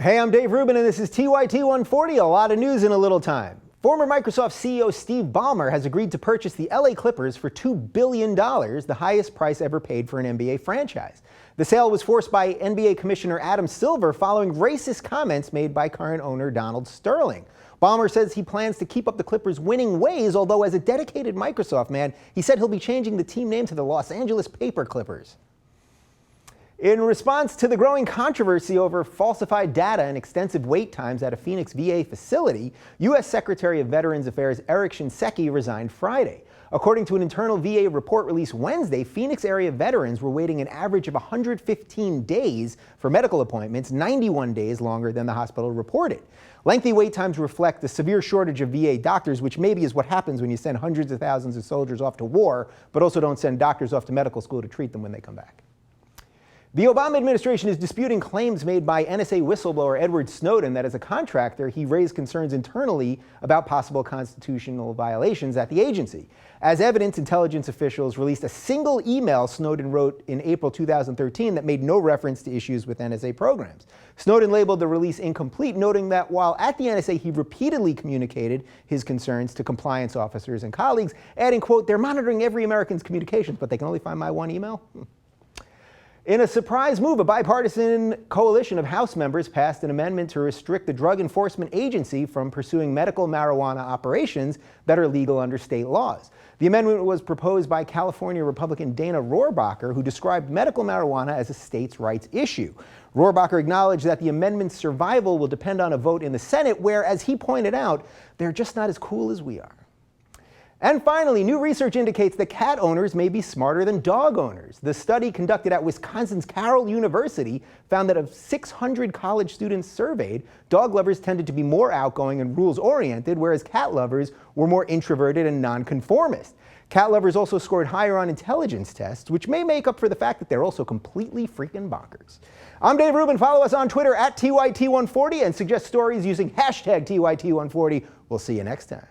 Hey, I'm Dave Rubin, and this is TYT140, a lot of news in a little time. Former Microsoft CEO Steve Ballmer has agreed to purchase the LA Clippers for $2 billion, the highest price ever paid for an NBA franchise. The sale was forced by NBA Commissioner Adam Silver following racist comments made by current owner Donald Sterling. Ballmer says he plans to keep up the Clippers' winning ways, although as a dedicated Microsoft man, he said he'll be changing the team name to the Los Angeles Paper Clippers. In response to the growing controversy over falsified data and extensive wait times at a Phoenix VA facility, U.S. Secretary of Veterans Affairs Eric Shinseki resigned Friday. According to an internal VA report released Wednesday, Phoenix area veterans were waiting an average of 115 days for medical appointments, 91 days longer than the hospital reported. Lengthy wait times reflect the severe shortage of VA doctors, which maybe is what happens when you send hundreds of thousands of soldiers off to war, but also don't send doctors off to medical school to treat them when they come back. The Obama administration is disputing claims made by NSA whistleblower Edward Snowden that as a contractor, he raised concerns internally about possible constitutional violations at the agency. As evidence, intelligence officials released a single email Snowden wrote in April 2013 that made no reference to issues with NSA programs. Snowden labeled the release incomplete, noting that while at the NSA, he repeatedly communicated his concerns to compliance officers and colleagues, adding, quote, "They're monitoring every American's communications, but they can only find my one email." In a surprise move, a bipartisan coalition of House members passed an amendment to restrict the Drug Enforcement Agency from pursuing medical marijuana operations that are legal under state laws. The amendment was proposed by California Republican Dana Rohrabacher, who described medical marijuana as a states' rights issue. Rohrabacher acknowledged that the amendment's survival will depend on a vote in the Senate, where, as he pointed out, they're just not as cool as we are. And finally, new research indicates that cat owners may be smarter than dog owners. The study conducted at Wisconsin's Carroll University found that of 600 college students surveyed, dog lovers tended to be more outgoing and rules-oriented, whereas cat lovers were more introverted and nonconformist. Cat lovers also scored higher on intelligence tests, which may make up for the fact that they're also completely freaking bonkers. I'm Dave Rubin. Follow us on Twitter at TYT140 and suggest stories using hashtag TYT140. We'll see you next time.